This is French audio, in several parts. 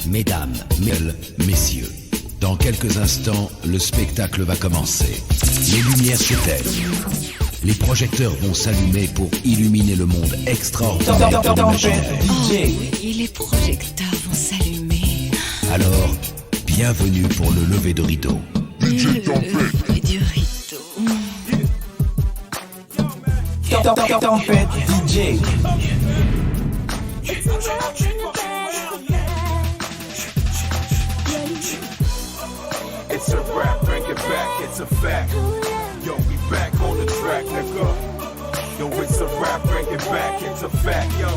Mesdames, messieurs, dans quelques instants, le spectacle va commencer. Les lumières s'éteignent. Les projecteurs vont s'allumer pour illuminer le monde extraordinaire de l'imaginaire. Oh oui, les projecteurs vont s'allumer. Alors, bienvenue pour le lever de rideau. Le lever du rideau. Tempête DJ. It's a rap, bring it back, it's a fact. Yo, we back on the track, nigga. Yo, it's a rap, bring it back, it's a fact. Yo,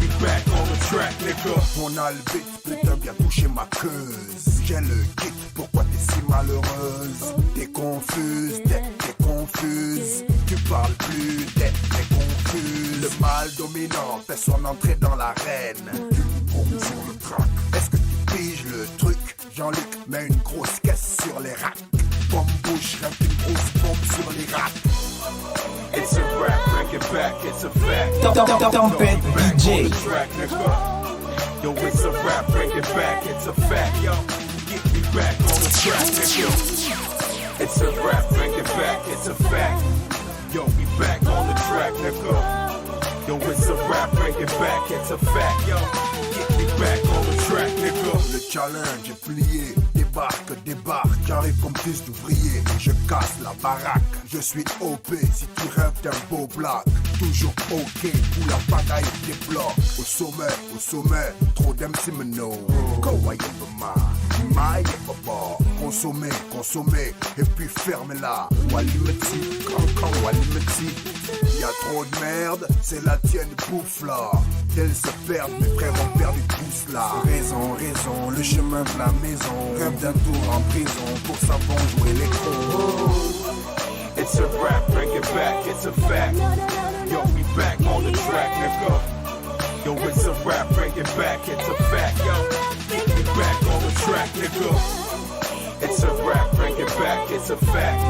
we back on the track, nigga. On a le beat, putain, bien touché ma queuse. J'ai le kit, pourquoi t'es si malheureuse? T'es confuse, t'es confuse. Tu parles plus, t'es confuse. Le mal dominant fait son entrée dans l'arène. Bombe sur le track. Est-ce que tu piges le truc? Jean-Luc met une grosse caisse sur les racks. Bombe bouche, rêve une grosse bombe sur les racks. It's a rap, bring it back, it's a fact. Tempête DJ. Yo, it's a rap, bring it back, it's a fact. Yo, get me back on the track, nigga. It's a rap, bring it back, it's a fact. Yo, we back on the track, nigga. Yo, it's a rap, bring it back, it's a fact. Yo, get me back on the track, nigga. Le challenge est plié, débarque, j'arrive comme fils d'ouvrier, je casse la baraque, je suis OP, si tu rêves d'un beau black, toujours OK, où la bagaille débloque, au sommet, trop d'MC Meno, Kawaii ma y'a consommer, et puis ferme-la, Walimeti, cancan Walimeti, y'a trop de merde, c'est la tienne bouffe là, elles se perdent, mes frères ont perdu tous là, raison, le chemin de la maison, rêve d'un tour en prison, pour ça vont jouer l'électro. It's a rap, bring it back, it's a fact. Yo, we back on the track, nigga. Yo, it's a rap, bring it back, it's a fact. Yo, we back on the track, nigga. It's a rap, bring it back, it's a fact.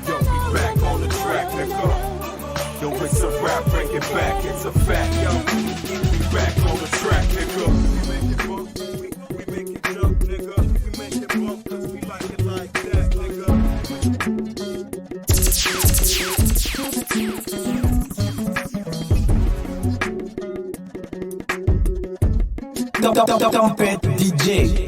Yo, we back on the track, nigga. Yo, it's a rap, bring it back, it's a fact. Yo, we back on the track, nigga. We make it bump, we make it jump, nigga. We make it bump, cause we like it like that, nigga. Tempête DJ.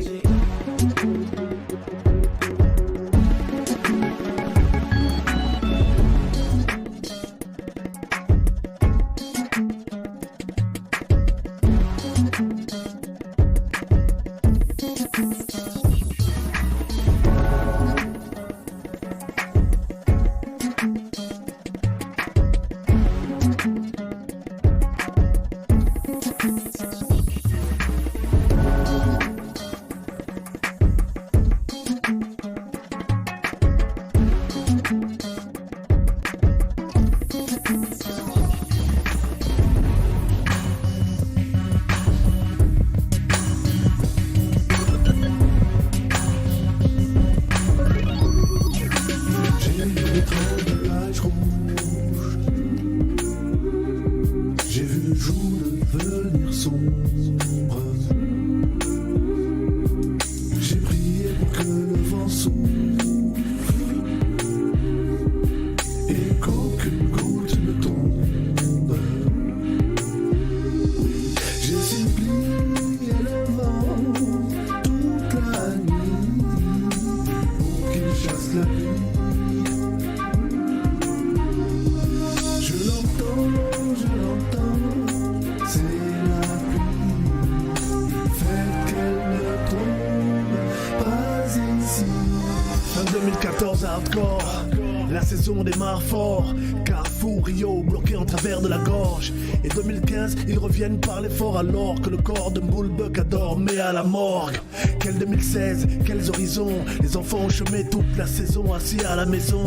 La saison démarre fort, Carrefour, Rio, bloqué en travers de la gorge. Et 2015, ils reviennent par l'effort alors que le corps de Bullbuck a dormi à la morgue. Quel 2016, quels horizons, les enfants ont chômé toute la saison assis à la maison.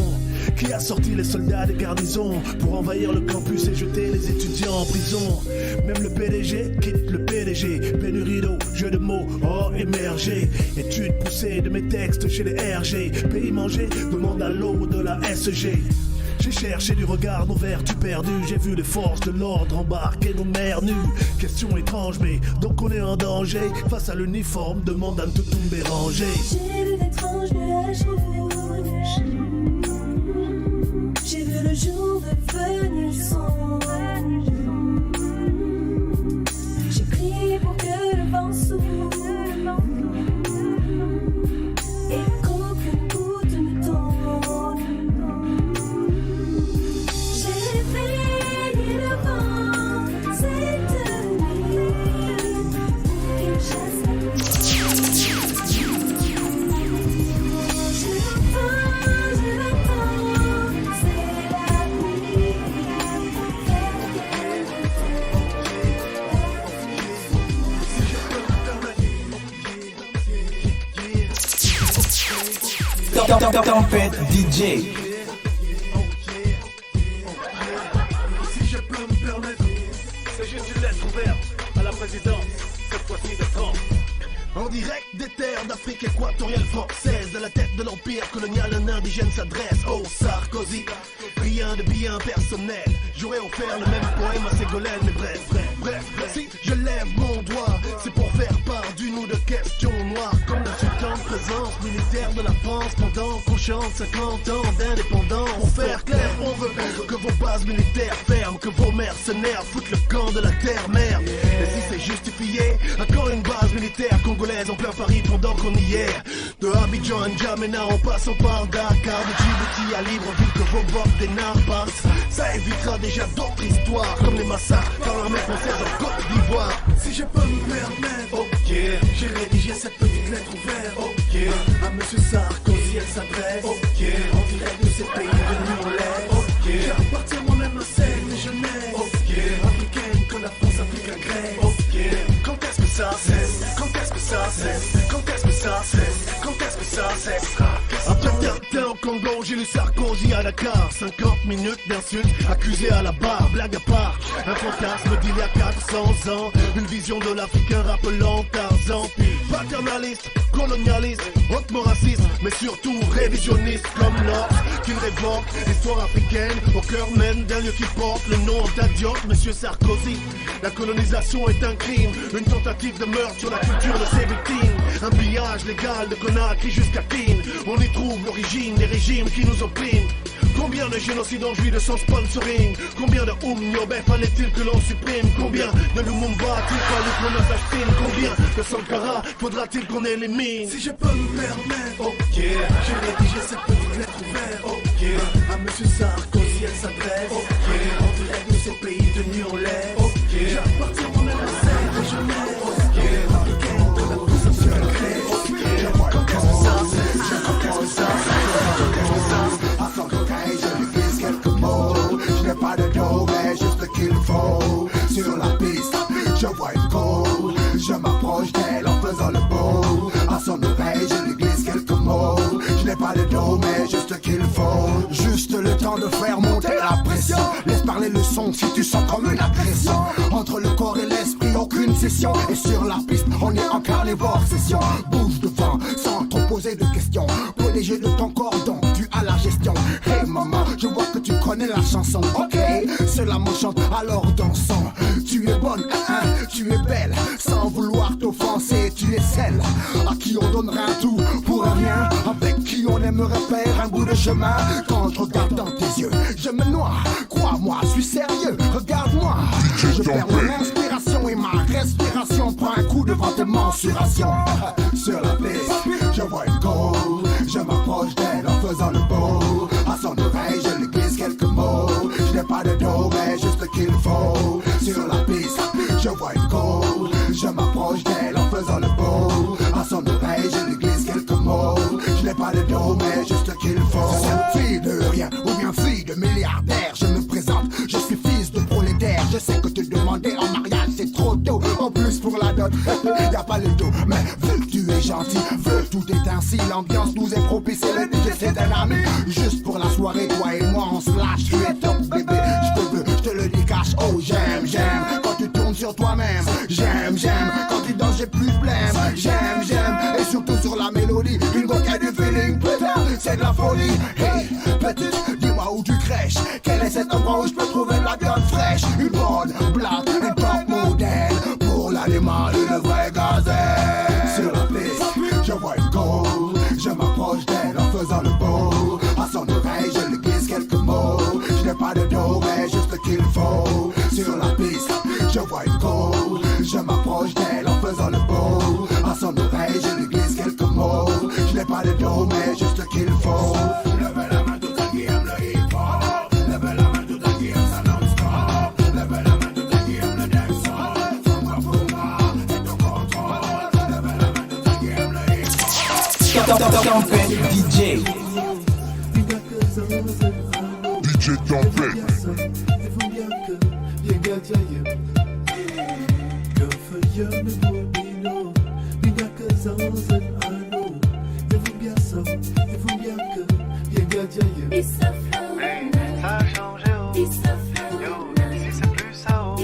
Qui a sorti les soldats des garnisons pour envahir le campus et jeter les étudiants en prison? Même le PDG quitte le PDG, pénurie d'eau, jeu de mots, oh émergé. Études poussées de mes textes chez les RG, pays mangé, demande à l'eau de la SG. J'ai cherché du regard nos vertus perdues. J'ai vu les forces de l'ordre embarquer nos mères nues. Question étrange, mais donc on est en danger. Face à l'uniforme, demande à tout tomber rangé. J'ai vu d'étranges nuages rouges. J'ai vu le jour devenir sombre. J'ai prié pour que le vent s'ouvre et qu'aucune goutte ne tombe. J'ai veillé le vent cette nuit pour qu'il chasse la pluie. Je l'attends, c'est la pluie. Tempête DJ. Si je peux me permettre, c'est juste une lettre ouverte à la présidence, cette fois-ci de Trump. En direct des terres d'Afrique équatoriale française, de la tête de l'empire colonial, un indigène s'adresse au Sarkozy. Rien de bien personnel, j'aurais offert le même poème à Ségolène, mais bref, si je lève mon doigt, c'est pour faire part d'une ou deux questions noires, comme l'insultante présence militaire de la France pendant qu'on chante 50 ans d'indépendance. Pour faire clair, on veut que vos bases militaires ferment, que vos mercenaires foutent le camp de la terre merde. Et si c'est justifié, encore une base militaire congolaise en plein Paris pendant qu'on y est. De Abidjan à N'Djamena en passant par Dakar, de Djibouti à Libreville, que vos bords des nards partent. Ça évitera déjà d'autres histoires, comme les massacres par l'armée française en Côte d'Ivoire. Si je peux me permettre, ok, j'ai rédigé cette petite lettre ouverte, ok, à monsieur Sarkozy elle s'adresse, ok, en direct de ces pays venus en l'air, ok, j'appartiens moi-même à celle de Genève, ok, africaine que la France applique à Grèce, ok, quand est-ce que ça cesse, quand est-ce que ça cesse, quand est-ce que ça cesse, quand est-ce que ça cesse. Après Tintin au Congo, j'ai lu Sarkozy à Dakar, 50 minutes d'insultes, accusé à la barre, blague à part, un fantasme d'il y a 400 ans, une vision de l'Africain rappelant Tarzan, puis paternaliste, colonialiste, hautement raciste, mais surtout révisionniste comme l'Obs, qu'il révoque l'histoire africaine au cœur même d'un lieu qui porte le nom d'Adiot, monsieur Sarkozy. La colonisation est un crime, une tentative de meurtre sur la culture de ses victimes, un pillage légal de Conakry jusqu'à Keene, on y trouve l'origine des régimes qui nous oppriment. Combien de génocides ont joui de son sponsoring? Combien de Oumniobé fallait-il que l'on supprime? Combien de Lumumba a-t-il fallu qu'on assassine? Combien de Sankara faudra-t-il qu'on élimine? Si je peux me permettre, ok, j'ai rédigé cette petite lettre ouverte, ok, à monsieur Sarkozy elle s'adresse, ok, en direct de ces pays tenus en l'air, ok, j'appartiens moi-même à celle de Genève, ok, africaine de la puissance de la Grèce, ok, quand est-ce que ça cesse? Quand est-ce que ça cesse? Je n'ai pas de dos, mais juste ce qu'il faut. Sur la piste, je vois une go. Je m'approche d'elle en faisant le beau. À son oreille, je lui glisse quelques mots. Je n'ai pas de dos, mais juste ce qu'il faut. Juste le temps de faire monter la pression. Laisse parler le son si tu sens comme une agression. Entre le corps et l'esprit, aucune session. Et sur la piste, on est en carnivore session. Bouge devant, sans trop poser de questions. Protégé de ton cordon, tu as la gestion. Hey maman, je vois que tu connais la chanson. Ok, cela m'enchante, alors dansons. Tu es bonne, tu es belle. Sans vouloir t'offenser, tu es celle à qui on donnerait un tout pour un rien. Avec qui on aimerait faire un bout de chemin. Quand je regarde dans tes yeux, je me noie. Crois-moi, je suis sérieux, regarde-moi. Je perds mon inspiration et ma respiration prend un coup devant tes mensurations. Sur la piste, je vois une go. Je m'approche d'elle en faisant le beau. À son oreille, je lui glisse quelques mots. Je n'ai pas de dos, mais juste ce qu'il faut. Sur la piste, je vois une go. Je m'approche d'elle en faisant le beau. À son oreille, je lui glisse quelques mots. Je n'ai pas de dos, mais juste ce qu'il faut. Fille de rien, ou bien fille de milliardaire. Je me présente, je suis fils de prolétaire. Je sais que te demander en mariage, c'est trop tôt. En plus, pour la dot, y a pas le dos. Mais vu que tu es gentil, vu que tout est ainsi, l'ambiance nous est propice. Et le DJ, c'est un ami. Juste pour la soirée, toi et moi, on se lâche. Tu es top, bébé. Je te veux, je te le dis cash. Oh, j'aime quand tu tournes sur toi-même. J'aime quand tu danses, j'ai plus de blême. J'aime, et surtout sur la mélodie. Une go qui a du feeling, putain, c'est de la folie. Hey, petite, dis-moi où tu crèche. Quel est cet endroit où je peux trouver de la viande fraîche? Une bonne blague, une top modèle. Pour l'animal, une vraie gazelle. Sur la piste, je vois une go. Je m'approche d'elle en faisant le beau. À son oreille, je lui glisse quelques mots. Je n'ai pas de dos, mais juste ce qu'il faut. Sur la piste, je vois une go. Je m'approche d'elle en faisant le beau. À son oreille, je lui glisse quelques mots. Je n'ai pas de dos, mais juste ce qu'il faut. Levez la main tout à qui aime le hip-hop. Levez la main tout à qui aime ça non-stop. Levez la main tout à qui aime le dancehall. Funga funga, est au contrôle. Levez la main tout à qui aime le hip-hop. Tempête DJ. DJ Tempête. Ça a changé, oh. Yo, ici c'est plus ça, oh.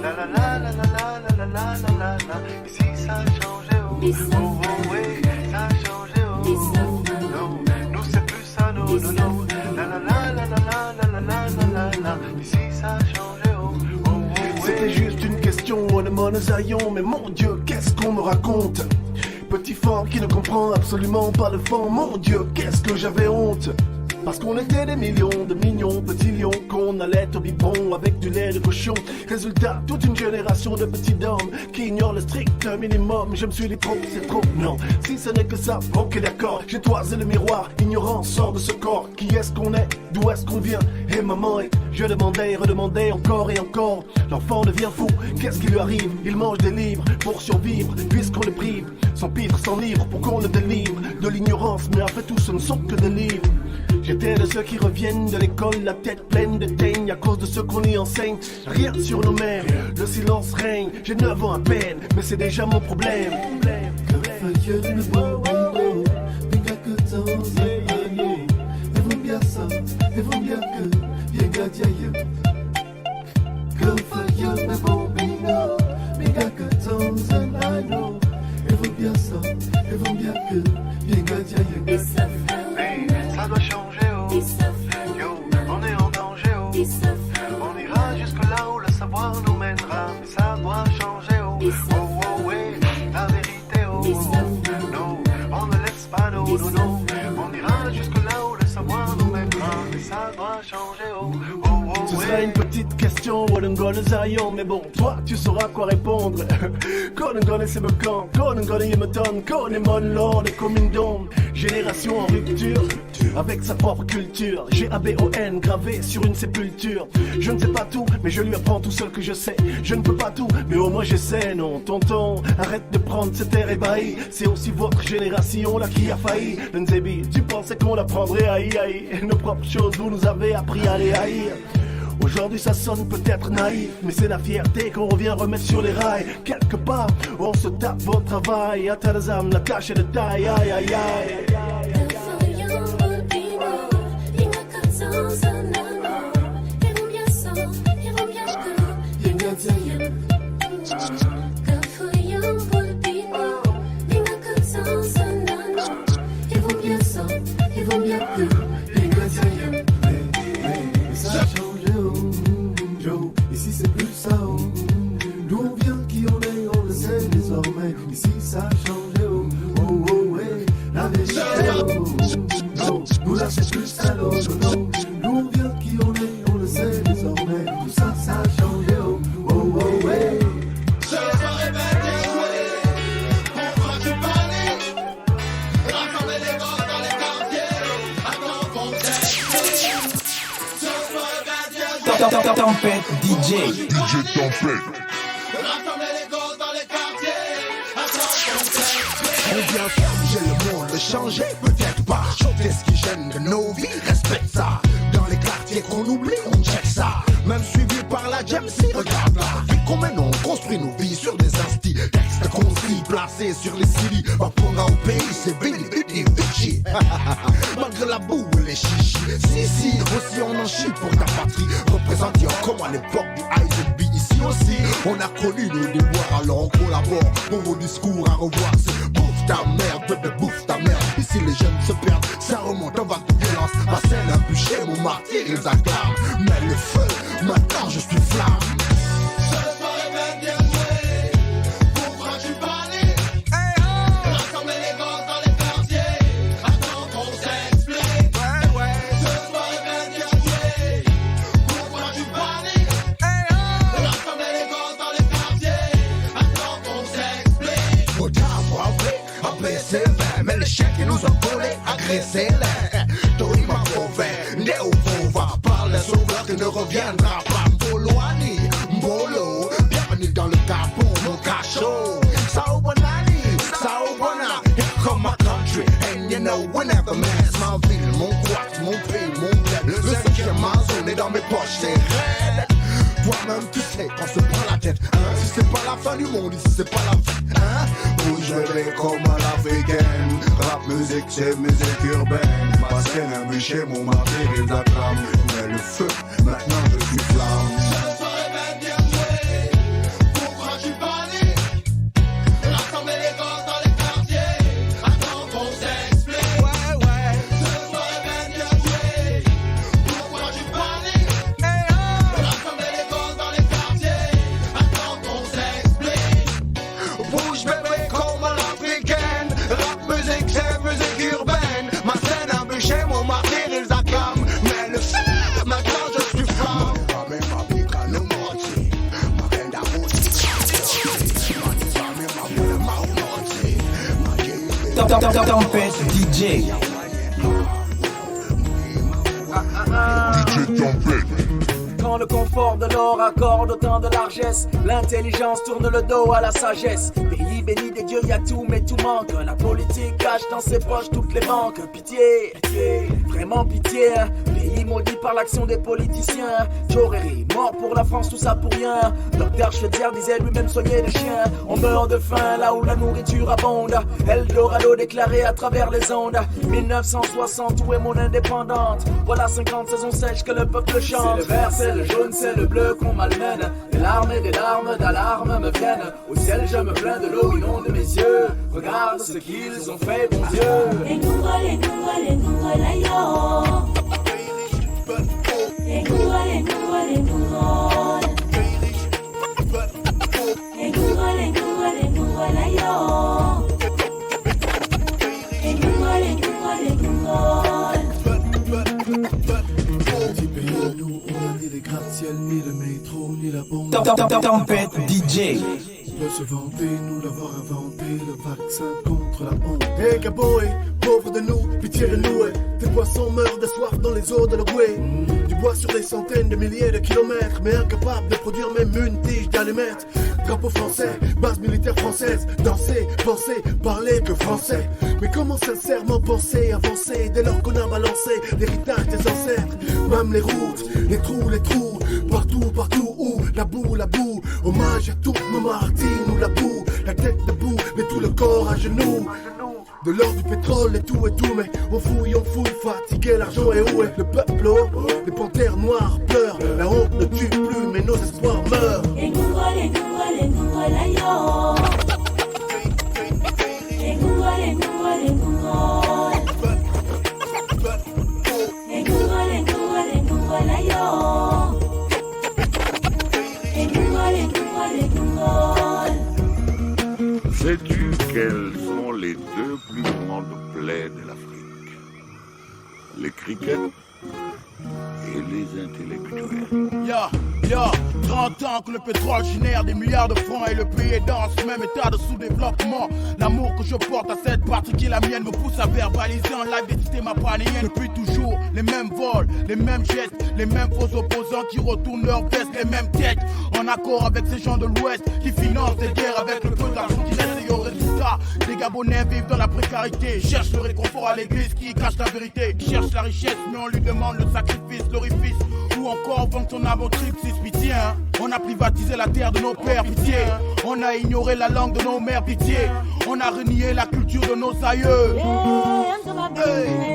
La la la la la la la la la la la. Ici ça a changé, oh. Oh oh ouais, ça a changé, oh. Non, nous c'est plus ça, non, non, non. La la la la la la la la la la la. Ici ça a changé, oh. Oh oh ouais. C'était juste une question, mon zaillon. Mais mon Dieu, qu'est-ce qu'on me raconte? Petit fort qui ne comprend absolument pas le fond. Mon Dieu, qu'est-ce que j'avais honte. Parce qu'on était des millions de mignons petits lions qu'on allait au biberon avec du lait de cochon. Résultat, toute une génération de petits hommes qui ignorent le strict minimum. Je me suis dit trop, c'est trop, non. Si ce n'est que ça, ok d'accord. J'ai toisé le miroir, ignorant sort de ce corps. Qui est-ce qu'on est? D'où est-ce qu'on vient? Et maman, et je demandais et redemandais encore et encore. L'enfant devient fou, qu'est-ce qui lui arrive? Il mange des livres pour survivre, puisqu'on le prive. Sans pitre, sans livre, pour qu'on le délivre de l'ignorance, mais après tout ce ne sont que des livres. J'étais de ceux qui reviennent de l'école, la tête pleine de teigne à cause de ce qu'on y enseigne. Rien sur nos mères, le silence règne. J'ai 9 ans à peine, mais c'est déjà mon problème. Ça doit changer, oh. Yo, on est en danger, oh. On ira jusque là où le savoir nous mènera. Mais ça doit changer, oh. Oh, oh, ouais, la vérité, oh. Non, on ne laisse pas, non, non, non. On ira jusque là où le savoir nous mènera. Mais ça doit changer, oh. Oh, oh, Ce serait une petite question, Kodengone Zion. Mais bon, toi, tu sauras quoi répondre. Kodengone c'est me camp, Kodengone il me tonne, Kodemon Lord et Komindon. Génération en rupture, avec sa propre culture. G-A-B-O-N gravé sur une sépulture. Je ne sais pas tout, mais je lui apprends tout seul que je sais. Je ne peux pas tout, mais au moins j'essaie, non. Tonton, arrête de prendre cet air ébahi. C'est aussi votre génération là qui a failli. Nzebi, tu pensais qu'on apprendrait à y haïr. Nos propres choses, vous nous avez appris à les haïr. Aujourd'hui ça sonne peut-être naïf, mais c'est la fierté qu'on revient remettre sur les rails. Quelque part, on se tape votre travail. Atalazam, la tâche est de taille, aïe aïe aïe. Ici c'est plus ça, oh. D'où on vient, qui on est, on le sait désormais. Ici ça a changé, oh, oh, oh, ouais. La vérité, oh, non. Nous là c'est plus ça, oh, non. D'où on vient, qui on est, on le sait désormais. Tout ça, ça a changé, oh, oh, oh, ouais. Je ferai on va du palais. Rassembler les gosses dans les quartiers. Attends qu'on Tempête DJ. DJ Tempête. Rassembler les gosses dans les quartiers. Attends qu'on on vient changer le monde, le changer peut-être pas. Changer ce qui gêne de nos vies, respecte ça. Dans les quartiers qu'on oublie, on check ça. Même suivi par la GMC, regarde la vie qu'on mène, on construit nos vies sur des instis. Textes construits, placés sur les CILI. Vaponga au pays, c'est Billy, Billy, Vichy. Malgré la boue et les chichis. Si, aussi on en chie pour ta patrie. Représenté comme à l'époque du IZB. Ici aussi, on a connu nos déboires. Alors on collabore pour vos discours à revoir. C'est bouffe ta merde, bébé bouffe ta merde. Ici les jeunes se perdent, ça remonte en vague de violence. Ma scène a bûché, mon martyr ils acclament. Mais le feu, maintenant je suis flamme. Mais les chiens qui nous ont volé, agressez-les. Tori m'a prouvé, Néo-Vova, par les sauveurs qui ne reviendra pas. Mboloani, Mbolo, bienvenue dans le capot, mon cachot. Saobanani, Saobana, here come my country. And you know we never mess. Ma ville, mon quat, mon pays, mon bled. Le cinquième zone est dans mes poches, c'est raide. Toi-même tu sais qu'on se prend la tête, hein. Si c'est pas la fin du monde, si c'est pas la fête, hein. Oui je vais comme à l'africaine. Rap musique c'est musique urbaine. Ma scène a bûché, mon martyr ils acclament. Mais le feu, maintenant je suis flamme. Tempête DJ. DJ Tempête. Quand le confort de l'or accorde autant de largesse, l'intelligence tourne le dos à la sagesse. Pays béni des dieux, y a tout mais tout manque. La politique cache dans ses poches toutes les banques. Pitié, pitié, vraiment pitié. Pays maudit par l'action des politiciens. Joreri, mort pour la France, tout ça pour rien. Docteur Schweitzer disait lui-même soigner les chiens. On meurt de faim là où la nourriture abonde. Eldorado déclaré à travers les ondes. 1960, où est mon indépendante? Voilà 50 saisons sèches que le peuple chante. C'est le vert, c'est le jaune, c'est le bleu qu'on malmène. Des larmes et des larmes d'alarme me viennent. Au ciel je me plains de l'eau inonde mes yeux. Regarde ce qu'ils ont fait, bon Dieu. Ni le métro, ni la bombe. Tempête DJ. On peut se vanter, nous d'avoir inventé le vaccin contre la honte. Hey Gaboé, pauvre de nous, pitié de nous. Tes poissons meurent de soif dans les eaux de l'Ougoué. Du bois sur des centaines de milliers de kilomètres, mais incapable de produire même une tige d'allumettes. Drapeau français, base militaire française. Danser, penser, parler que français. Mais comment sincèrement penser, avancer dès lors qu'on a balancé l'héritage des ancêtres? Même les routes, les trous, partout où la boue, hommage à toutes nos martyrs, nous la boue, la tête debout, mais tout le corps à genoux. De l'or, du pétrole et tout, mais on fouille, fatigué, l'argent est où est le peuple? Les panthères noires pleurent, la honte ne tue plus, mais nos espoirs meurent. Sais-tu quelles sont les deux plus grandes plaies de l'Afrique? Les crickets et les intellectuels. 30 ans que le pétrole génère des milliards de francs et le pays est dans ce même état de sous-développement. L'amour que je porte à cette partie qui est la mienne me pousse à verbaliser en live des systèmes appanéiens. Depuis toujours, les mêmes vols, les mêmes gestes, les mêmes faux opposants qui retournent leur veste, les mêmes têtes. En accord avec ces gens de l'Ouest qui financent des guerres avec le peu d'argent qui reste et au résultat. Des Gabonais vivent dans la précarité, cherchent le réconfort à l'église qui cache la vérité. Cherchent la richesse mais on lui demande le sacrifice, l'orifice. Ou encore vendre son âme au triptyque, pitié hein. On a privatisé la terre de nos pères, pitié. On a ignoré la langue de nos mères, pitié. On a renié la culture de nos aïeux. Hey.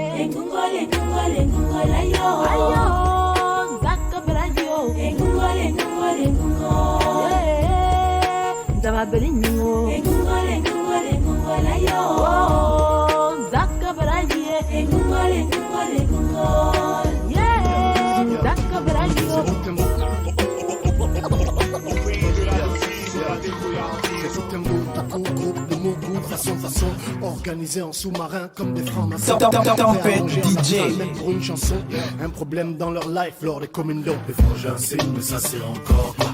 façon, organisé en sous-marin comme des francs-maçons. Tempête DJ. Même pour une chanson, un problème dans leur life lors des communauds. Les frangins signent, mais ça c'est encore pas.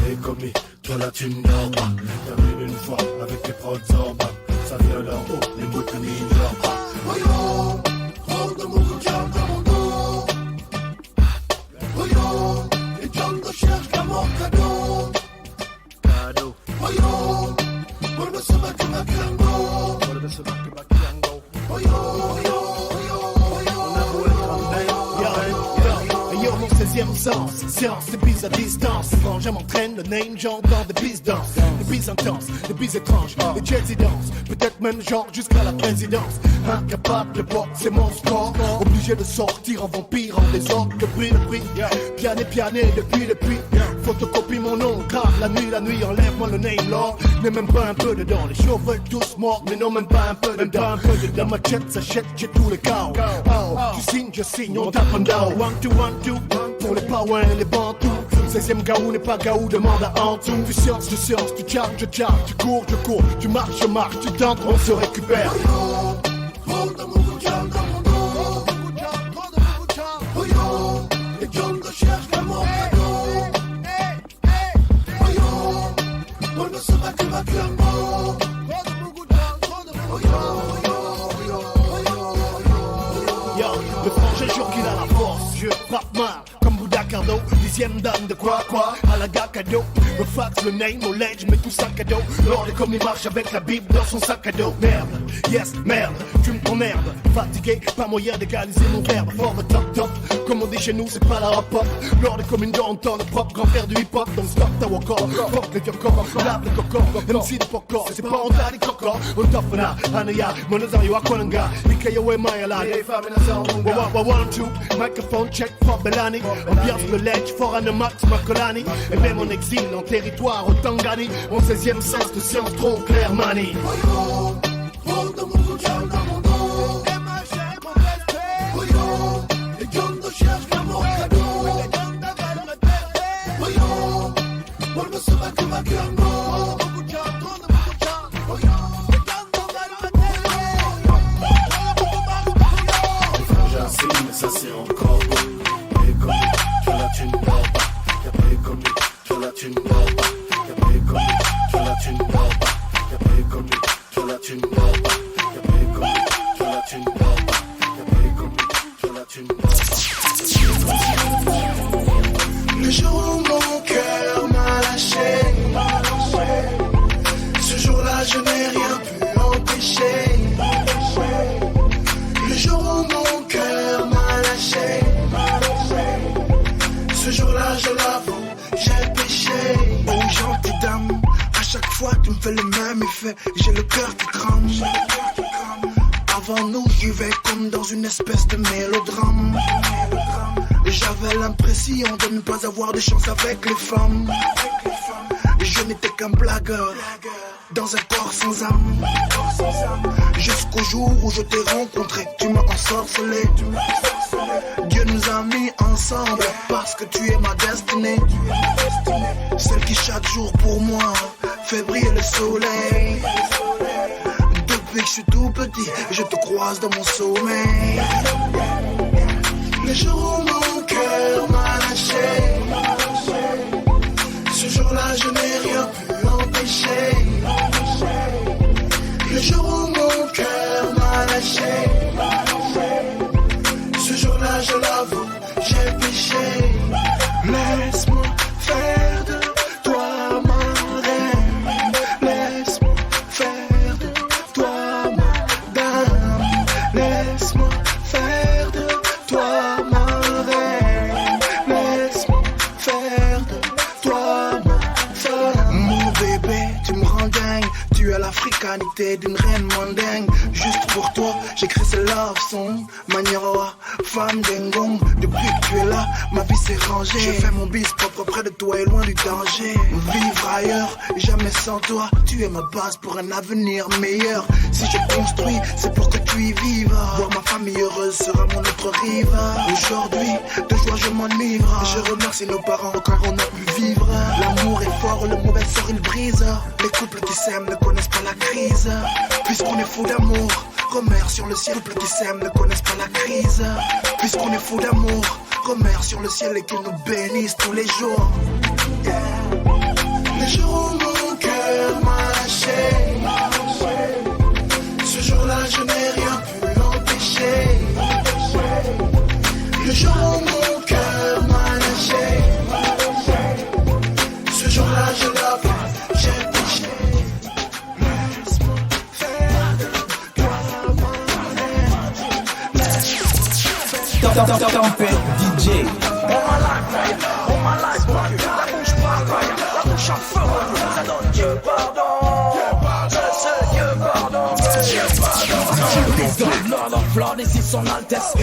Les commis, toi là tu ne dors pas. T'arrives une fois avec tes prods en bas. Ça vient d'en haut, les bouts de mine leur pas. Voyons, rôle de mon coquin dans mon dos. Voyons, les gens ne cherchent qu'à mon cadeau. Voyons, pour ne se battre que ma kiango. Yo, mon 16e sens, séance, des bises à distance. Quand je m'entraîne, le name, j'entends des bises danse. Des bises intenses, des bises étranges, des jazzy danses. Peut-être même genre jusqu'à la présidence. Incapable de boxer mon sport. Obligé de sortir en vampire, en désordre. Depuis le prix, piané, depuis. Photocopie mon nom, grave la nuit, enlève-moi le name lord. N'est même pas un peu dedans, les chauds veulent tous morts, mais non même pas un peu dedans. Dans ma tête, s'achète, j'ai tous les chaos. Tu signes, je signe, on tape un down. 1, 2, 1, 2, pour les Pawins et les Bantous. 16e gaou n'est pas gaou, demande à Antou. Tu sciences, tu charges, je charge, tu cours, tu marches, je marche, tu tentes, on se récupère. Rôle de mon coquin dans mon dos. Voyons, les gens ne cherchent qu'à mon cadeau. On ne se bat que ma clamor. Yo, le frangin jour qu'il a la force. Je frappe mal comme Bouddha Cardo. 10e dan de quoi à la gars cadeau. Le fax, le name, au ledge, mais tout ça cadeau. Lord est comme il marche avec la Bible dans son sac à dos. Merde, yes, merde, fume ton merde. Fatigué, pas moyen d'égaliser mon verbe. Forme top, comme on dit chez nous, c'est pas la hop-hop. Lord est comme une dent, le propre grand frère du hip-hop. Donc stop ta walk-off, fuck les corps, lave les cocos. MC de pokor, c'est pas on t'a dit coco. On tofana, anaya, monozario akonanga. Ikayo et Mayala, les femmes et la sound. 1, 2, microphone check, for Belani. Ambiance le ledge, for Anamax, Macolani. Et même en exil, en territoire, au Tangani. Mon 16e sens de science trop clair, mani. Voyons, rôle de mon coquin dans mon dos. Voyons, les gens ne cherchent qu'à mon cadeau. Voyons, on ne se bat que ma kiango. Les frangins signent, mais ça c'est encore beau. Et comme tu la tu ne dors pas. Y'a pas comme tu la tu ne dors pas. Y'a pas comme tu la tu ne dors pas. Y'a pas comme tu la tu ne dors pas. Y'a pas comme tu la tu ne dors pas. Y'a pas comme tu la tu ne dors pas. Le jour où mon cœur m'a lâché, ce jour-là je n'ai rien pu empêcher. Le jour où mon cœur m'a lâché, ce jour-là je l'avoue, j'ai péché. Oh gentille dame, à chaque fois tu me fais le même effet. J'ai le cœur qui crame. Avant nous j'y vais comme dans une espèce de mélodrame. J'avais l'impression de ne pas avoir de chance avec les femmes. Je n'étais qu'un blagueur dans un corps sans âme. Jusqu'au jour où je t'ai rencontré, tu m'as ensorcelé. Dieu nous a mis ensemble parce que tu es ma destinée. Celle qui chaque jour pour moi fait briller le soleil. Depuis que je suis tout petit, je te croise dans mon sommeil. Le jour où mon cœur m'a lâché, ce jour-là je n'ai rien pu empêcher. Le jour où mon cœur m'a lâché, ce jour-là je l'avoue, j'ai péché. Laisse-moi faire de toi ma reine. Laisse-moi faire de toi ma dame. Laisse-moi faire de toi ma reine. Laisse-moi faire de toi ma femme. Mon bébé, tu me rends dingue. Tu as l'africanité d'une reine mandingue. Juste pour toi, j'écris ce love song. Maniera, femme d'Engong. Depuis que tu es là, ma vie s'est rangée. Je fais mon bis propre près de toi et loin du danger. Vivre ailleurs, jamais sans toi. Tu es ma base pour un avenir meilleur. Si je construis, c'est pour que tu y vives. Voir ma famille heureuse sera mon autre rive. Aujourd'hui, de joie je m'enivre. Je remercie nos parents car on a pu vivre. L'amour est fort, le mauvais sort il brise. Les couples qui s'aiment ne connaissent pas la crise. Puisqu'on est fou d'amour, remercie sur le ciel. Couples qui s'aiment ne connaissent pas la crise. Puisqu'on est fou d'amour, remercie sur le ciel et qu'il nous bénisse tous les jours. Yeah. Les jours où mon cœur m'a lâché, ce jour-là je n'ai rien pu l'empêcher. Le jour où mon cœur m'a lâché, ce jour-là je l'ai j'ai péché. Tempête DJ. On m'a life, la bouche parle, la bouche en feu, ça donne Dieu pardon. Je sais Dieu pardon. Lord of Lord, ici son Altesse.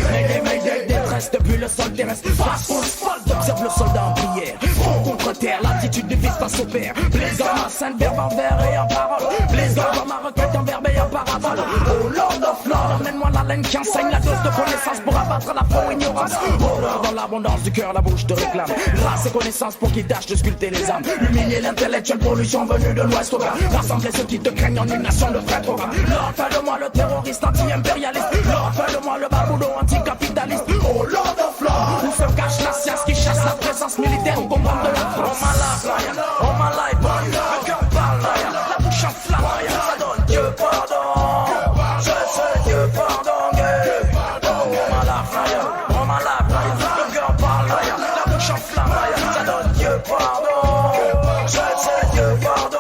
Mayday, détresse depuis le sol terrestre. Face au spot, observe le soldat en prière. Front contre terre, l'attitude du fils face au père. Blaise dans ma sainte verbe en vers et en parole. Blaise dans ma requête en verbe et en parabole. Oh Lord of Lord, emmène-moi la laine qui enseigne la dose de connaissance pour abattre la faux ignorance. Oh Lord, dans l'abondance du cœur, la bouche te réclame. Grâce et connaissance pour qu'il tâche de sculpter les âmes. Humilier l'intellectuel pollution venue de l'ouest au bas. Rassembler ceux qui te craignent en une nation de frères programmes. Lord, fais de moi le terroriste anti-impérialiste. Lord, fais de moi le baboudo anticapitaliste. Oh Lord of Lord, où se cache la science qui chasse la présence militaire au combat de la France. Oh my life, le cœur parle, la bouche en flamme, ça donne Dieu pardon. Je sais Dieu pardon. Oh my life, le cœur parle, la bouche en flamme, ça donne Dieu pardon. Je sais Dieu pardon.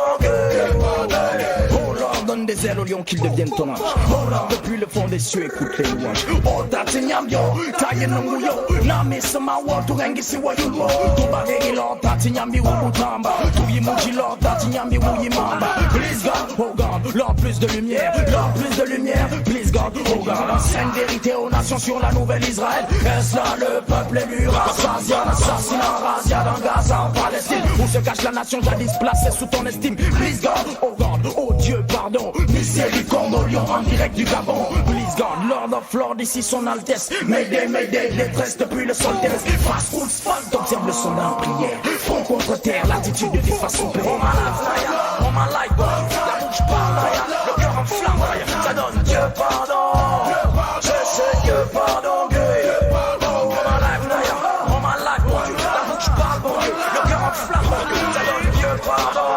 Donne des ailes au lion qu'ils deviennent ton ange. Oh là, depuis le fond des cieux, écoute les louanges. Oh, dati nyambio, taille nunguyo. Nami sama wa turengi si wa yulo. Tubagegi lo, dati nyambi wu utamba. Tuyi muji lo, dati nyambi wu yimamba. Please God, oh God, Lord plus de lumière. Lord plus de lumière, please God, oh God. Enseigne vérité aux nations sur la nouvelle Israël. Est-ce là le peuple élu? Rassasian, assassinat, razzia dans Gaza, en Palestine. Où se cache la nation jadis placée sous ton estime. Please God, oh God, oh Dieu, pardon. Miséricorde au lion en direct du Gabon. Please God, Lord of Lord, ici son Altesse. Mayday, détresse depuis le sol terrestre. Face roule spot, observe le soldat en prière. Front contre terre, l'attitude de face au père. Oh my life, la bouche parle, le cœur en flamme, ça donne Dieu pardon. Je sais Dieu pardon. Oh my life, la bouche parle, le cœur en flamme, ça donne Dieu pardon.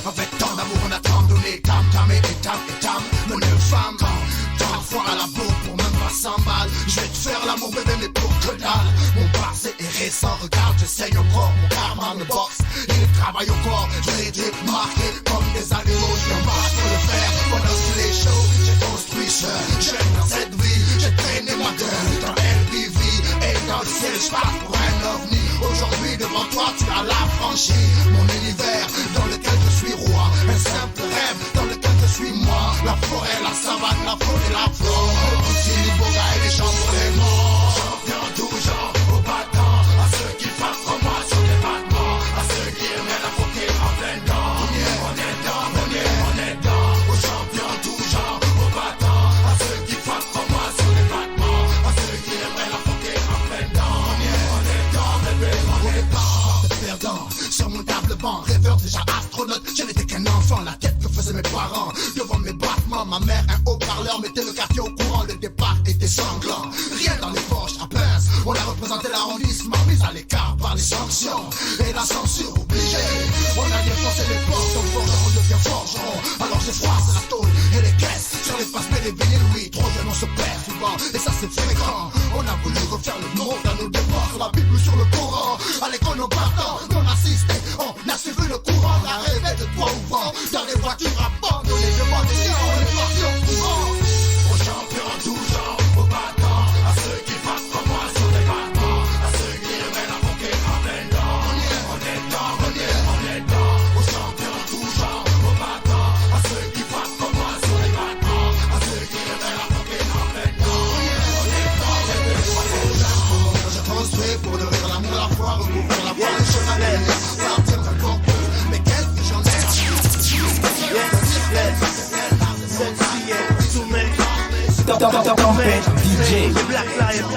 Avec tant d'amour on a tant donné, tam et tam, mon femme, tant fois à la bourre pour même pas 100 balles. Je vais te faire l'amour bébé mais pour que dalle. Mon passé est récent, regarde je saigne encore, mon karma me boxe. Il travaille au corps, je vais être marqué comme des animaux. Je me marche pour le faire, pendant que les shows. J'ai construit seul, j'aime dans cette vie. J'ai traîné ma gueule dans LBV et dans le ciel je passe pour un ovni. Aujourd'hui devant toi tu as l'affranchi. Mon univers dans lequel je suis roi. Un simple rêve dans lequel je suis moi. La forêt, la savane, la faune et la flore. Aussi les beaux gars et les gens pour les morts. Champion toujours au battant. À ceux qui frappent comme moi sur les battements. À ceux qui aiment la fauter en plein temps. On est dedans. Aux champions toujours au battant. À ceux qui frappent comme moi sur les battements. À ceux qui aiment la fauter en plein temps. On est dedans, bébé, on est dedans. Perdant sur mon table banc, rêveur déjà astronaute. Je n'étais qu'un enfant, la tête que faisaient mes parents. Devant mes battements, ma mère un haut-parleur mettait le quartier au courant. Le départ était sanglant, rien dans les poches à pince. On a représenté l'arrondissement, mis à l'écart par les sanctions et la censure obligée. On a défoncé les portes, on forgeron devient forgeron. Alors j'ai froissé la tôle et les caisses sur les passes les bénis Louis. Trop jeunes on se perd souvent et ça c'est fréquent. On a voulu refaire le monde à nos devoirs sur la Bible ou sur le Coran. À l'école nos partants, on assistait, on a suivi le courant. On a rêvé de toi au vent, dans les voitures abandonnées devant des gens, on est parti au courant. Aux champions toujours, aux battants, à ceux qui passent comme moi sur les battements, à ceux qui aiment la conquête en plein temps. On est dedans. Aux champions toujours, aux battants, à ceux qui passent comme moi sur les battements, à ceux qui aiment la conquête en plein temps. On est Tempête DJ. Black Lion,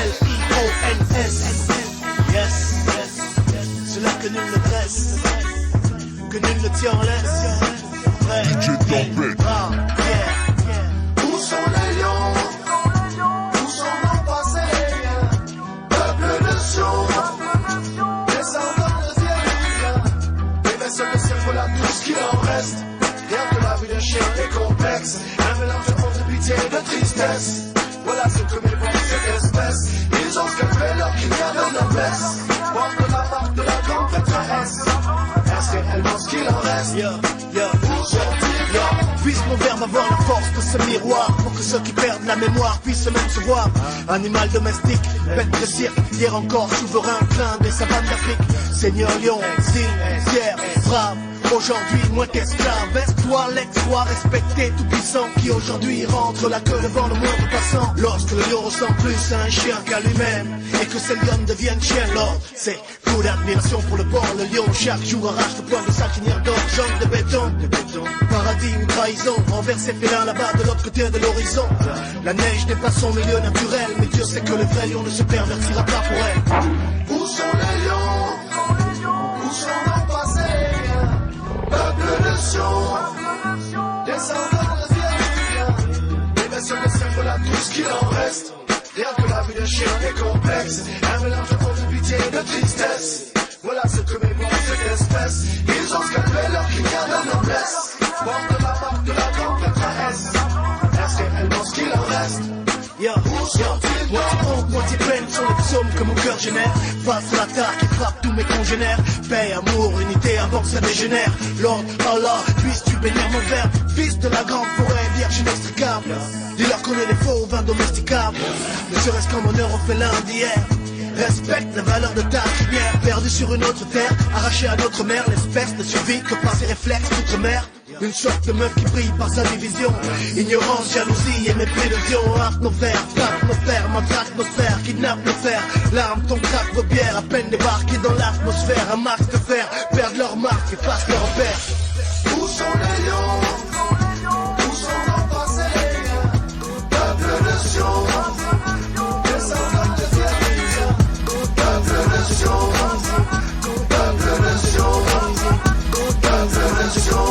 L-I-O-N-S. Yes, c'est là que nul ne dresse, que nul ne tient en laisse. DJ Tempête. Où sont les lions? Où sont nos passés? Peuple de Sion, descendants de Dieu. Les vaisseaux de ciel, voilà tout ce qu'il en reste. Rien que la vie de chien est complexe. Un mélange de honte, de pitié et de tristesse. Voilà ce que mes voix cette espèce. Ils ont scalpé leur qu'il y a de noblesse. Porte la marque de la grande prêtresse. Est-ce réellement ce qu'il en reste? Puisse mon verbe avoir la force de ce miroir, pour que ceux qui perdent la mémoire puissent même se voir. Animal domestique, bête de cirque, hier encore souverain, plein des savanes d'Afrique. Seigneur lion, signe, fier, brave. Aujourd'hui, moins qu'esclave, est-toi l'ex-roi respecté, tout puissant, qui aujourd'hui rentre la queue devant le moindre passant. Lorsque le lion ressemble plus à un chien qu'à lui-même, et que ces lions deviennent chiens, l'ordre, c'est coup d'admiration pour le port. Le lion chaque jour arrache le poing de sa crinière d'or, jambe de béton, paradis ou trahison, envers ses félins là-bas de l'autre côté de l'horizon. La neige n'est pas son milieu naturel, mais Dieu sait que le vrai lion ne se pervertira pas pour elle. Où sont les lions? Où sont nos passés? Peuple de Sion, descendants de Dieu. Les vaisseaux de ciel, voilà tout ce qu'il en reste. Rien que la vie de chien est complexe. Un mélange de honte, de pitié et de tristesse. Voilà ce que mes voix cette espèce. Ils ont scalpé leur clignard de noblesse. Porte la marque de la grande prêtresse. Est-ce réellement ce qu'il en reste? Moitié honte, moitié peine sont les psaumes que mon cœur génère. Face à l'attaque qui frappe tous mes congénères. Paix, amour, unité avant que ça dégénère. Lord Allah, puisses-tu bénir mon verbe. Fils de la grande forêt, vierge inextricable. Dis-leur qu'on est des faux vins domesticables. Ne serait-ce qu'en honneur au félin d'hier. Respecte la valeur de ta crinière. Perdu sur une autre terre, arraché à notre mère. L'espèce ne survit que par ses réflexes d'outre-mer. Une sorte de meuf qui brille par sa division. Ignorance, jalousie et mépris de Dieu. Atmosphère, frappe nos fers, matraque nos sphères, kidnappe nos fers. L'arme, ton craque, vos bières, à peine débarqués dans l'atmosphère. Un max de fer, perdent leur marque et passent leur repère. Où sont les lions? Où sont nos passés? Peuple de Sion, descendants de Dieu. Peuple de Sion, peuple de Sion, peuple de Sion.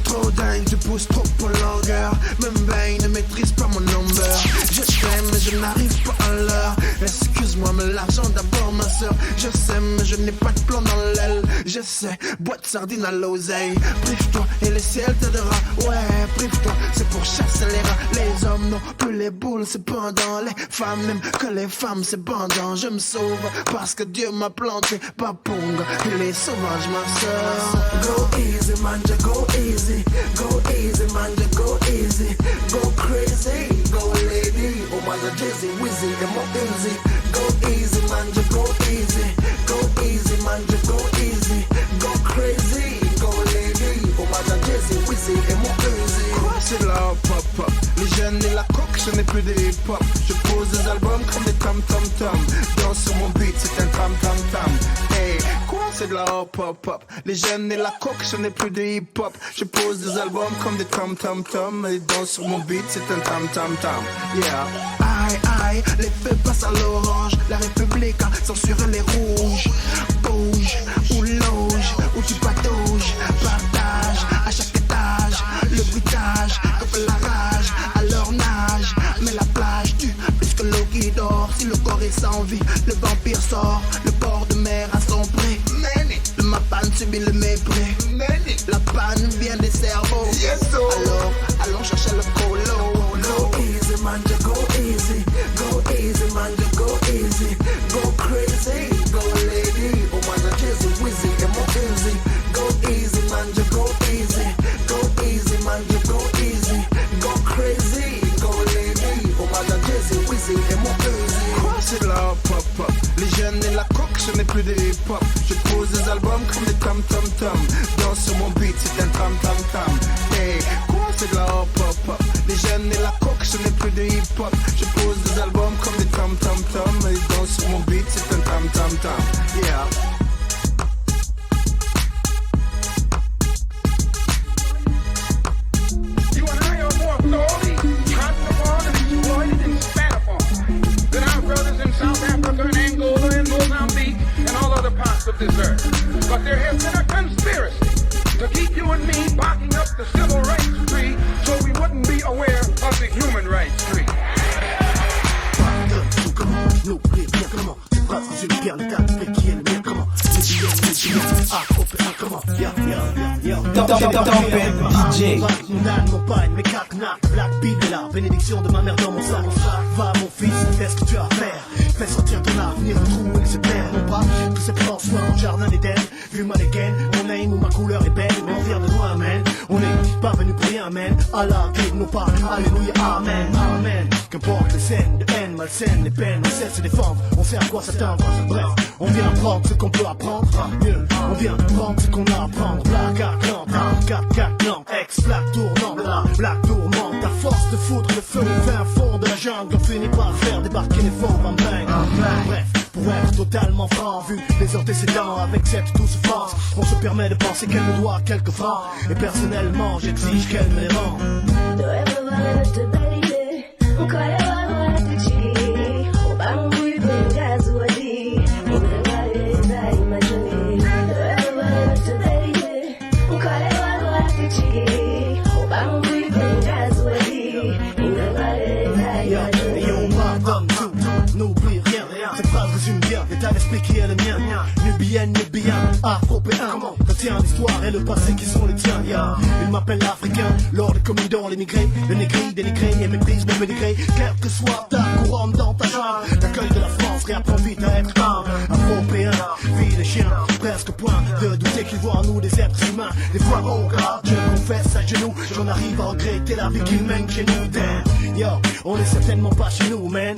Trop dingue, tu pousses trop en longueur. Même Bain ne maîtrise pas mon number. Je t'aime mais je n'arrive pas à l'heure. Excuse-moi mais l'argent d'abord ma soeur. Je sais mais je n'ai pas de plan dans l'aile. Je sais, boîte de sardines à l'oseille. Prive-toi et le ciel t'aidera. Ouais, prive-toi, c'est pour chasser les rats. Les hommes n'ont plus les boules, c'est pendant. Les femmes même que les femmes c'est bandant. Je me sauve parce que Dieu m'a planté. Papunga, il est sauvage ma soeur. Go easy man, just go easy. Go easy man, just go easy. Go crazy, go lady. Oh my god, Jizzy, Wizzy, them more easy. Go easy man, just go easy. Go easy man, just go easy. Go crazy, go lady. Oh my god, Jizzy, Wizzy, them more easy. Quoi c'est là, pop-up? Les jeunes et la coque, ce n'est plus de hip-hop. Je pose des albums comme des tam-tam-tam. Danse sur mon beat, c'est un tam-tam-tam. Hey, quoi c'est de la hop-hop-hop? Les jeunes et la coque, ce n'est plus de hip-hop. Je pose des albums comme des tam-tam-tam. Et danse sur mon beat, c'est un tam-tam-tam. Yeah. Aïe, aïe, les feux passent à l'orange. La République a censuré les rouges. Bouge, ou loge, ou tu patauges. Partage, à chaque étage. Le bruitage, que fait la rage. À leur nage, mais la plage tue plus que l'eau qui dort. Si le corps est sans vie, le vampire sort. Le bord de mer a sombré. Le mapan subit le mépris. La panne vient des cerveaux. Alors, allons chercher le colo. Go easy man, just go easy. Go easy man, just go easy. Go crazy, go lady. Oh my god, Jizzy, Wizzy, and more easy. Go easy man, just go easy. Go easy man, just go easy. Go crazy, go lady. Oh my god, Jizzy, Wizzy, and more easy. Quoi c'est de la pop-up? Les jeunes et la coque, ce n'est plus de hip-hop. Je pose des albums comme des tam-tam-tam. Danse sur mon beat, c'est un tam-tam-tam. Hey, quoi c'est de la hop-hop-hop? Les jeunes et la coque, ce n'est plus de hip-hop. Je pose des albums comme des tam-tam-tam. Et danse sur mon beat, c'est un tam-tam-tam. Yeah. but there has been a conspiracy to keep you and me barking up the civil rights tree so we wouldn't be aware of the human rights tree. N'oublie bien comment tu phrases dans une pierre, l'état de paix qui est le mien, comment comment Tempête DJ. Mon âne, mon pagne, mes quatre nappes, Black Beat est la bénédiction de ma mère dans mon sac. Va mon fils, fais ce que tu as à faire. Fais sortir ton avenir, le trou il se perd. Non pas tous ces pansements au jardin d'Éden. Vu ma dégaine, mon aim ou ma couleur est belle. Mais on vient de loin, man. On est pas venu pour rien, man. Allah guide nos pas, alléluia, amen, amen. Qu'importe les scènes de haine, malsaines, les peines, on sait se défendre. On sait à quoi s'attendre. Bref, on vient prendre ce qu'on peut apprendre. Mieux, on vient prendre ce qu'on a à apprendre. Black à clan, 4 clan, ex-black tournant, black tourmente. À force de foutre le feu au fin fond de la jungle, on finit par faire débarquer les formes en bang. Bref, pour être totalement franc, vu les antécédents avec cette douce France, on se permet de penser qu'elle nous doit quelques francs. Et personnellement, j'exige qu'elle me les rende. N'oublie rien, cette phrase résume bien l'état d'esprit qui est le mien. Nubien, afropéen, comment retiens l'histoire et le passé qui sont les tiens. Il m'appelle l'Africain, lors de communion, l'émigré, le négri, dénigré et méprise mon pédigré. Quelle que soit ta couronne dans ta chambre, l'accueil de la France réapprend vite à être humble. Afropéen, vie des chiens, presque point de douter qu'ils voient en nous des êtres humains. Des fois, oh God, je confesse à genoux, j'en arrive à regretter la vie qu'ils mènent chez nous. Damn, yo, on est certainement pas chez nous, man,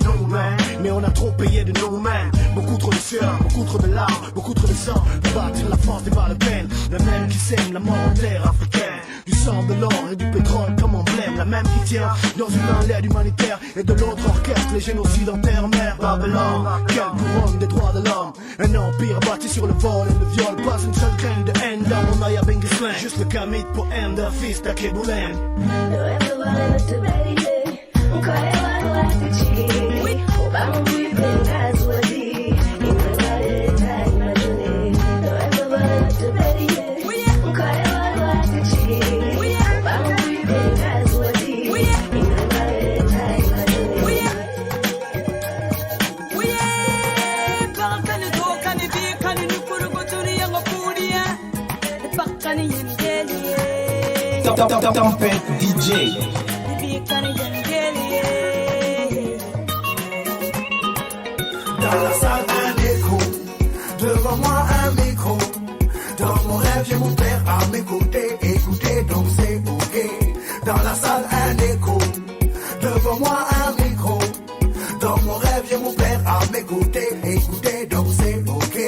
mais on a trop payé de nos mains. Beaucoup trop de sueur, beaucoup trop de larmes, beaucoup trop de sang pour bâtir la France des pas le peine. La même qui sème la mort en terre africaine. Du sang, de l'or et du pétrole comme emblème. La même qui tient dans une main l'aide humanitaire et de l'autre orchestre les génocides en terre mère. Babylone, quelle couronne des droits de l'homme. Un empire bâti sur le vol et le viol. Pas une seule graine de haine dans mon aya Bengislan. Juste le kamit pour end, fils d'Akeboulen. Tempête DJ. Dans la salle un écho, devant moi un micro. Dans mon rêve j'ai mon père à mes côtés. Écoutez donc c'est ok. Dans la salle un écho, devant moi un micro. Dans mon rêve j'ai mon père à mes côtés. Écoutez donc c'est ok.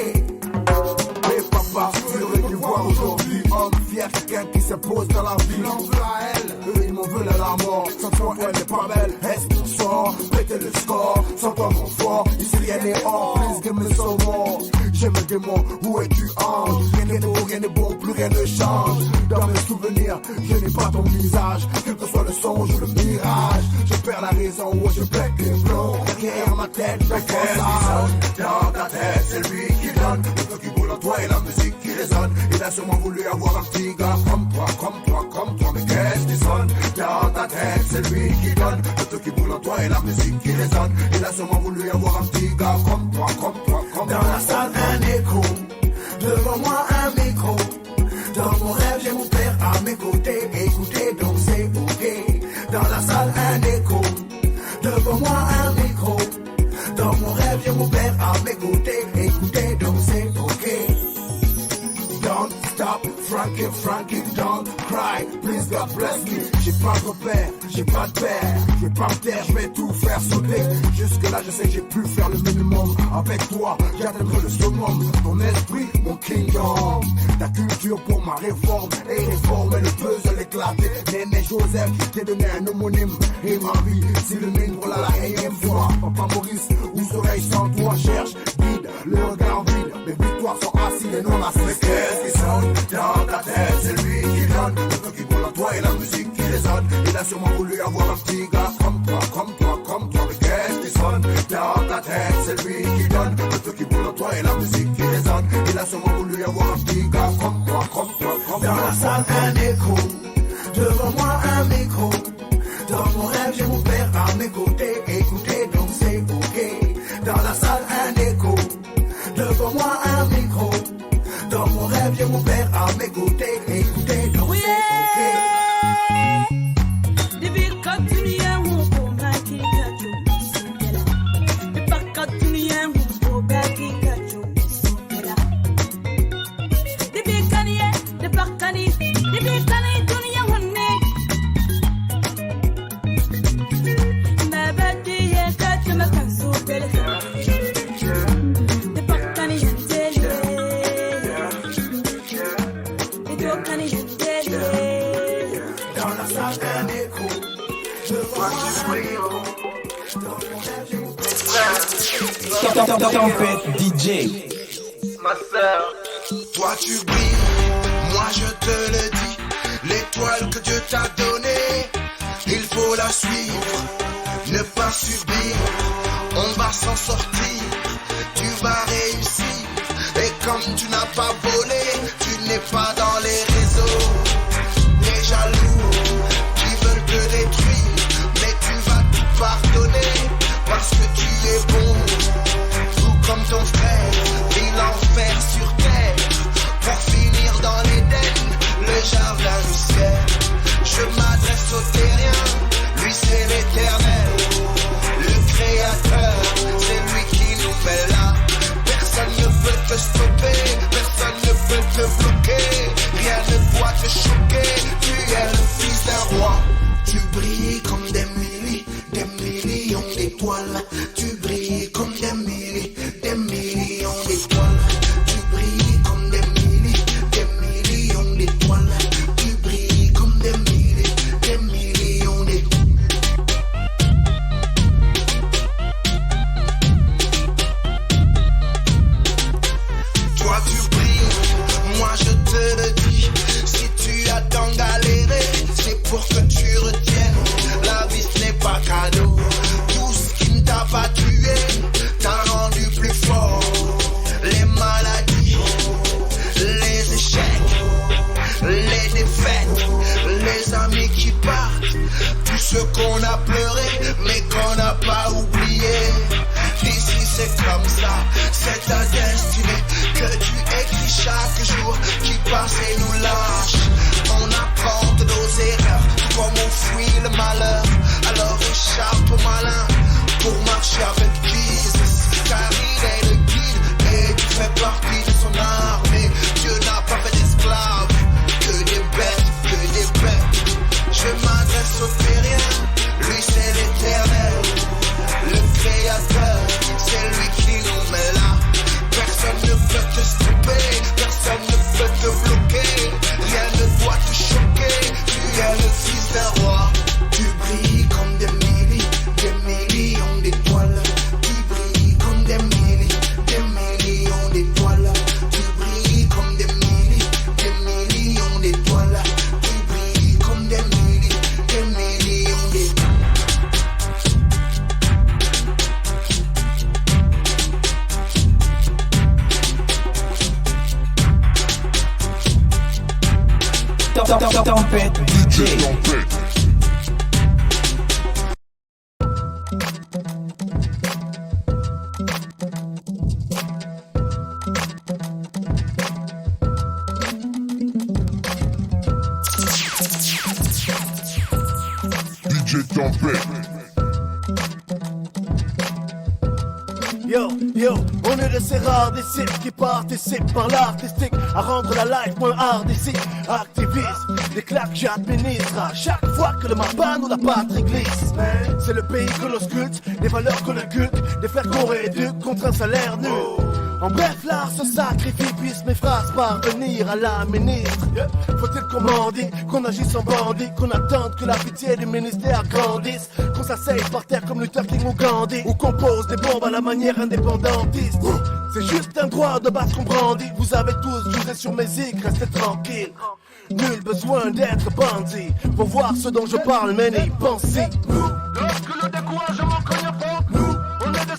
Mais papa, tu aurais dû voir aujourd'hui homme fier, quelqu'un qui se pose dans la vie. L'on veut à elle, eux ils m'en veulent à la mort. Sans toi elle n'est pas belle, est-ce qu'on sort? Prêtez le score, sans toi mon fort. Ici rien n'est hors, please give me some more. Je me demande où es-tu ange? Rien n'est beau, rien n'est bon, plus rien ne change. Dans mes souvenirs, je n'ai pas ton visage. Quel que soit le songe ou le mirage, je perds la raison ou je pète les plombs. Derrière ma tête, je fais dans ta tête, c'est lui qui donne. Le feu qui boule en toi et la musique qui résonne. Il a sûrement voulu avoir un petit gars comme toi, mais qu'est-ce qui sonne? Dans ta tête, c'est lui qui donne. Le feu qui boule en toi et la musique qui résonne. Il a sûrement voulu avoir un petit gars comme toi. Dans la salle, un écho, devant moi un micro. Dans mon rêve, j'ai mon père à mes côtés. Écoutez donc c'est ok. Dans la salle, un écho, devant moi un micro. Dans mon rêve, j'ai mon père à mes côtés. Écoutez donc c'est ok. Don't stop, Frankie, don't cry. Please God bless me. J'ai pas de repère, j'ai pas de père. Je vais pas me taire, je vais tout faire sauter. Jusque là, je sais que j'ai pu faire le minimum. Avec toi, j'atteindrai le summum. Ton esprit, mon kingdom. Ta culture pour ma réforme. Et réformer le puzzle éclaté. Néné Joseph, t'ai donné un homonyme. Et ma vie s'illumine pour la énième fois. Papa Maurice, où serais-je sans toi? Cherche, vide, le regard vide. Mes victoires sont assises et non assises. Qu'est-ce qui sonne dans ta tête? C'est lui qui donne. Le feu qui brûle en toi et la musique qui résonne. Il a sûrement voulu avoir un petit gars comme toi. Mais qu'est-ce qui sonne dans ta tête, c'est lui qui donne. Le feu qui brûle en toi et la musique qui résonne. Il a sûrement voulu avoir un petit gars comme toi, comme toi, comme toi. Dans la salle, un écho. Devant moi, un micro. Dans mon rêve, j'ai mon père à mes côtés. Écoutez, donc c'est ok. Dans la salle, un écho. Devant moi, un micro. Dans mon rêve, j'ai mon père à mes côtés. Écoutez, donc c'est ok. Tempête DJ. Ma sœur, toi tu brilles, moi je te le dis. L'étoile que Dieu t'a donnée, il faut la suivre, ne pas subir. On va s'en sortir, tu vas réussir. Et comme tu n'as pas volé, tu n'es pas dans les réseaux. Les jaloux qui veulent te détruire, mais tu vas tout pardonner parce que tu es bon. Comme ton frère, vit l'enfer sur terre pour finir dans l'Éden, le jardin du ciel. Je m'adresse au terrien, lui c'est l'Éternel, le Créateur, c'est lui qui nous met là. Personne ne peut te stopper, personne ne peut te bloquer, rien ne doit te choquer. Tu es le fils d'un roi, tu brilles comme des millions d'étoiles. Tu brilles comme des millions d'étoiles. Tu brilles comme des millions d'étoiles. Tu brilles comme des millions d'étoiles. Toi tu brilles, moi je te le dis. Si tu as tant galéré, c'est pour que tu retiennes. La vie ce n'est pas cadeau. Tout ce qui ne t'a pas tué t'a rendu plus fort. Les maladies, les échecs, les défaites, les amis qui partent, tout ce qu'on a pleuré mais qu'on n'a pas oublié. Ici c'est comme ça, c'est ta destinée que tu écris chaque jour qui passe et nous lâche. On apprend de nos erreurs comme on fuit le malheur. Alors échappe au malin pour marcher avec Jesus, car il est le guide et tu fais partie de son armée. Dieu n'a pas fait d'esclaves, que des bêtes. Je m'adresse au terrien, lui c'est l'Éternel, le Créateur, c'est lui qui nous met là. Personne ne peut te stopper, personne ne peut te bloquer, rien ne doit te choquer. Tu es le fils d'un roi, tu brilles comme des millions d'étoiles. Tu brilles comme des millions d'étoiles. Tu brilles comme des millions d'étoiles. Tu brilles comme des millions d'étoiles. Tempête DJ. DJ Tempête. Yo, on est de ces rares disciples qui participent par l'artistique à rendre la life moins hard ici. Activiste, des claques j'administre à chaque fois que le mapan ou la patrie glisse. C'est le pays que l'on sculpte, des valeurs que l'on culte, des frères qu'on rééduque contre un salaire nul. En bref, l'art se sacrifie, puisse mes phrases parvenir à la ministre. Faut-il qu'on mendie, qu'on agisse en bandit, qu'on attende que la pitié du ministère grandisse, qu'on s'asseye par terre comme Luther King ou Gandhi, ou qu'on pose des bombes à la manière indépendantiste. C'est juste un droit de base qu'on brandit. Vous avez tous jugé sur mes zigs, restez tranquille. Nul besoin d'être bandit pour voir ce dont je parle, mais n'y pensez. Lorsque le découragement cogne fort, nous, on est de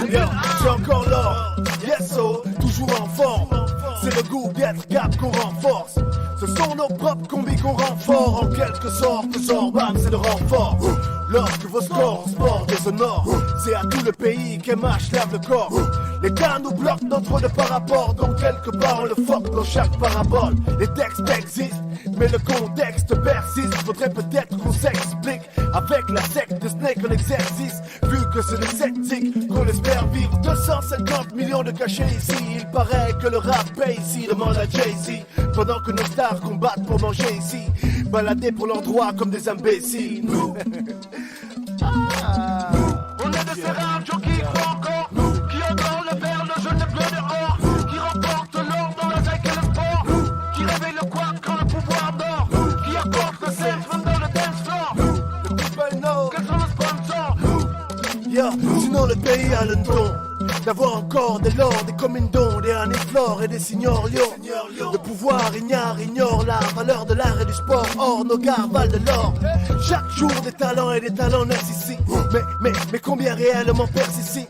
C'est encore l'or, yes so, toujours en forme. C'est le goût d'être cap qu'on renforce. Ce sont nos propres combis qu'on renforce. En quelque sorte, le Zorbam c'est le renfort. Lorsque vos scores en sport déshonorent, c'est à tout le pays qu'MH lave le corps. Les gars nous bloquent notre de par rapport. Donc quelque part on le force dans chaque parabole. Les textes existent, mais le contexte persiste. Faudrait peut-être qu'on s'explique avec la secte de Snake en exercice. Vu que c'est des sceptiques qu'on espère vivre 250 millions de cachets ici. Il paraît que le rap paye ici, demande à Jay-Z. Pendant que nos stars combattent pour manger ici, baladés pour leurs droits comme des imbéciles. On est de ces rares gens qui croient encore, qui endorment le verre, le jeune bleu dehors, qui remportent l'or dans la zec et le sport, qui réveillent le quad quand le pouvoir dort, qui apportent le self même dans le dance floor. Le people know quels sont nos sponsors. Sinon le pays a le don d'avoir encore des lords, des comindons, des aniflores et des signors lions. Le pouvoir ignore la valeur de l'art et du sport. Or nos gars valent de l'or. Chaque jour des talents et des talents naissent ici. Mais combien réellement percent ici?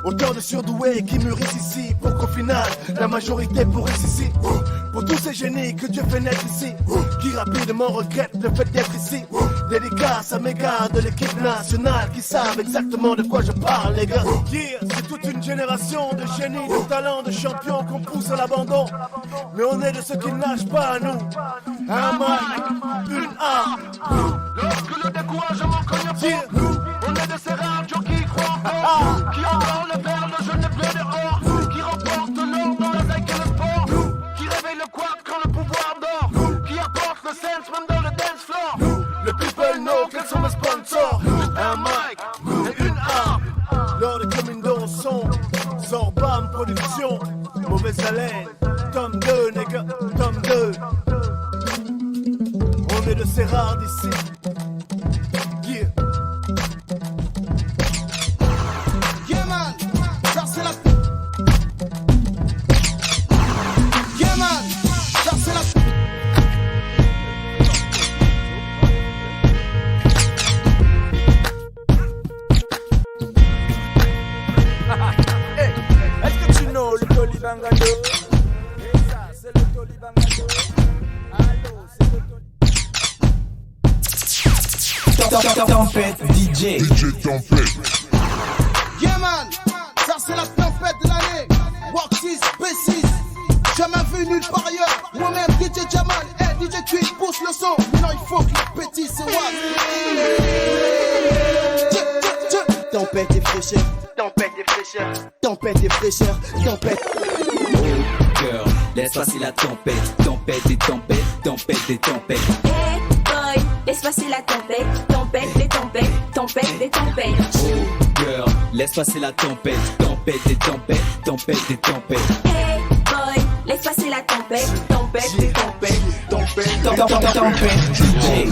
Autant de surdoués qui mûrissent ici, pour qu'au final la majorité pourrisse ici. Pour tous ces génies que Dieu fait naître ici, qui rapidement regrettent le fait d'être ici. Dédicace à mes gars de l'équipe nationale qui savent exactement de quoi je parle, les gars. C'est toute une génération de génies, de talents, de champions qu'on pousse à l'abandon. Mais on est de ceux qui ne lâchent pas à nous. Un mic, une arme. Lorsque le découragement cogne fort, on est de ces rares gens qui croient encore, qui endorment le verre, le jeune bleu dehors, qui remportent l'or dans la zec et le sport, qui réveillent le quad quand le pouvoir dort, qui apportent le sense même dans le dance floor. Le people know quels sont mes sponsors. Un mic et une arme. Lors des commandos son Zorbam Production. Mauvaise haleine. Tome 2, nigga, tome 2. On est de ces rares d'ici. Yeah. Yeah man, ça c'est la... Yeah man, ça c'est la... Hey, est-ce que tu know le Tolibangado? Et ça, c'est le Tolibangado. Allô, c'est le Tolibangado. Tempête DJ. DJ Tempête. Yeah man, ça c'est la tempête de l'année. Walk 6, B6, jamais vu nulle part ailleurs. Moi-même DJ Jamal, DJ Quick pousse le son. Maintenant il faut que les petits se voient. Tempête et fraîcheur, tempête et fraîcheur, tempête et fraîcheur, tempête. Oh girl, laisse passer la tempête, tempête et tempête, tempête et tempête. Hey boy, laisse passer la tempête, tempête des tempêtes, tempête des tempêtes. Oh girl, laisse passer la tempête, tempête et tempête, tempête et tempête. Hey boy, laisse passer la tempête, tempête des tempêtes. Tempête DJ.